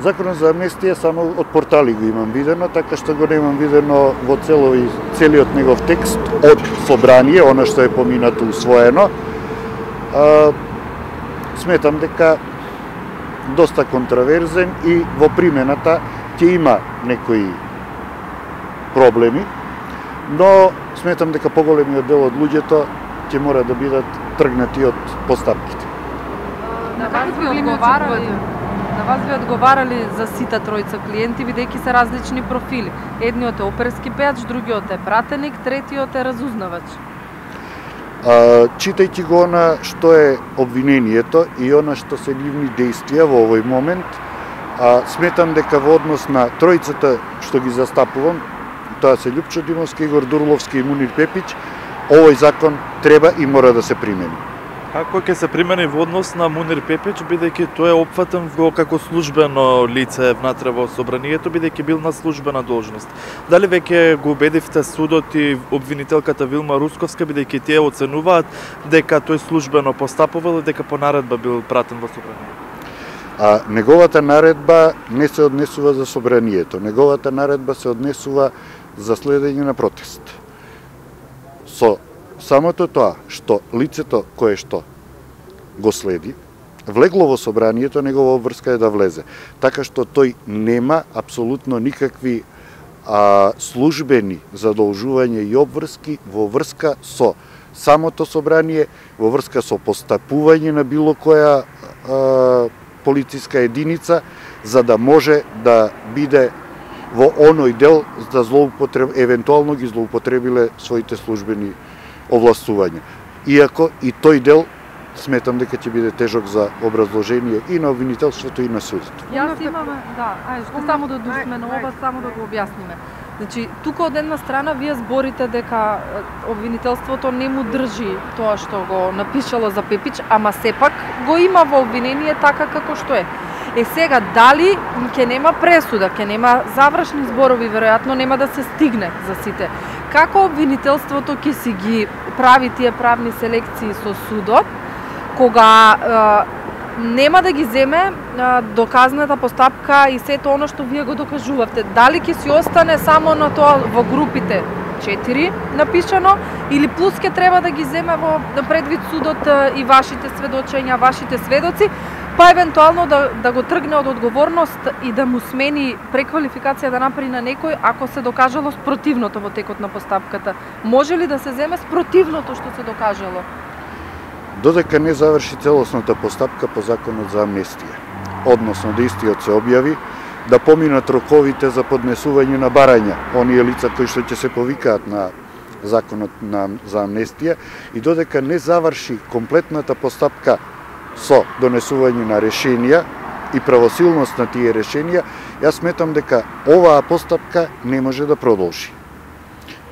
Законот за амнестија само од портали го имам видено, така што го немам видено во целиот негов текст од собрание, она што е поминато усвоено. Сметам дека доста контраверзен и во примената ќе има некои проблеми, но сметам дека поголемиот дел од луѓето ќе мора да бидат тргнати од постапките. На вас ви одговарали за сите тројца клиенти, бидејќи се различни профили. Едниот е оперски пејач, другиот е пратеник, третиот е разузнавач. Читајќи го она што е обвинението и она што се нивни действија во овој момент, сметам дека во однос на тројцата што ги застапувам, тоа се Љупчо Димовски, Игор Дурловски и Мунир Пепич, овој закон треба и мора да се примени. Како ќе се примени во однос на Мунир Пепич, бидејќи тој е опфатен како службено лице внатре во собранието, бидејќи бил на службена должност. Дали веќе го убедивте судот и обвинителката Вилма Русковска, бидејќи тие оценуваат дека тој службено постапувал и дека по наредба бил пратен во собранието? Неговата наредба не се однесува за собранието. Неговата наредба се однесува за следење на протест. Со самото тоа што лицето кое што го следи, влегло во собранието, негова обврска е да влезе. Така што тој нема апсолутно никакви службени задолжувања и обврски во врска со самото собрание, во врска со постапување на било која полициска единица, за да може да биде во оној дел за евентуално ги злоупотребиле своите службени овластувања. Иако и тој дел сметам дека ќе биде тежок за образложение и на обвинителството и на судот. Јас имаме, што само да душме на ова, само да го објасниме. Значи, тука од една страна вие зборите дека обвинителството не му држи тоа што го напишало за Пепич, ама сепак го има во обвинение така како што е. Сега, дали ќе нема пресуда, ќе нема завршни зборови, веројатно нема да се стигне за сите. Како обвинителството ќе си ги прави тие правни селекции со судот, кога нема да ги земе доказната постапка и сето оно што вие го докажувавте? Дали ќе си остане само на тоа во групите 4 напишано, или плюс ќе треба да ги земе во предвид судот и вашите сведочења, вашите сведоци, па евентуално да го тргне од одговорност и да му смени преквалификација да направи на некој ако се докажало спротивното во текот на постапката. Може ли да се земе спротивното што се докажало? Додека не заврши целосната постапка по законот за амнестија, односно да истиот се објави, да поминат роковите за поднесување на барања, оние лица кои што ќе се повикаат на законот за амнестија, и додека не заврши комплетната постапка со донесување на решенија и правосилност на тие решенија, јас сметам дека оваа постапка не може да продолжи.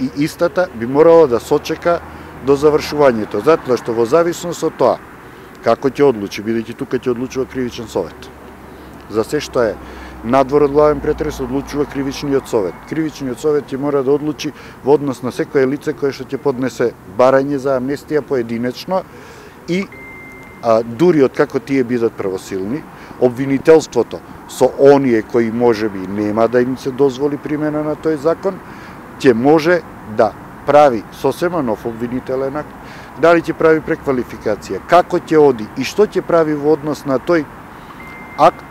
И истата би морала да сочека до завршувањето, затоа што во зависност од тоа како ќе одлучи, бидејќи тука ќе одлучува кривичен совет. За се што е надвор од главен претрес одлучува кривичниот совет. Кривичниот совет ќе мора да одлучи во однос на секое лице кое што ќе поднесе барање за амнестија поединечно и дури од како тие бидат правосилни, обвинителството со оние кои можеби нема да им се дозволи примена на тој закон, ќе може да прави сосема нов обвинителен акт, дали ќе прави преквалификација, како ќе оди и што ќе прави во однос на тој акт,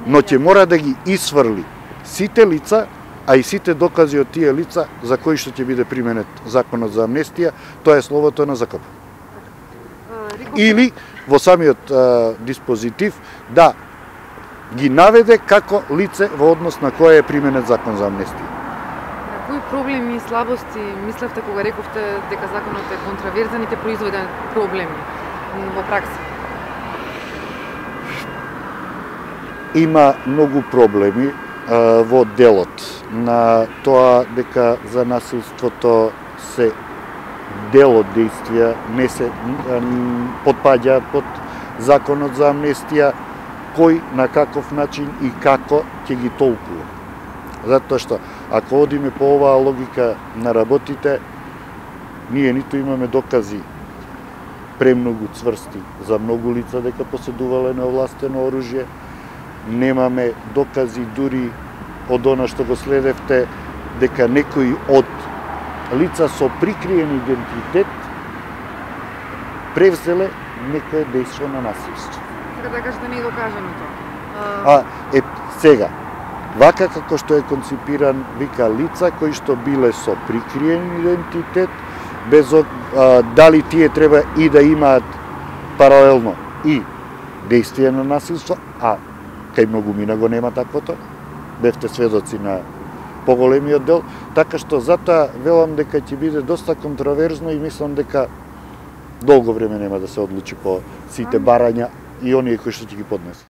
но ќе мора да ги исфрли сите лица, а и сите докази од тие лица за кои што ќе биде применет законот за амнестија, тоа е словото на ЗКП. Или во самиот диспозитив да ги наведе како лице во однос на кое е применет закон за амнестија. Кои проблеми и слабости мислевте кога рековте дека законот е контраверзен и ќе произведе проблеми во пракса? Има многу проблеми во делот на тоа дека за насилството се дел од действија не се потпаѓа под законот за амнестија, кој на каков начин и како ќе ги толкува. Затоа што ако одиме по оваа логика на работите, ние ниту имаме докази премногу цврсти за многу лица дека поседувале неовластено оружје, немаме докази дури од она што го следевте, дека некои од лица со прикриен идентитет превзеле некое дејство на насилство. Така да кажете, не е докажано тоа. Сега, вака како што е конципиран, вика лица кои што биле со прикриен идентитет, без дали тие треба и да имаат паралелно и действие на насилство, а кај многумина го нема таквото. Бевте сведоци на поголемиот дел, така што затоа велам дека ќе биде доста контроверзно и мислам дека долго време нема да се одлучи по сите барања и оние кои што ќе ги поднесат.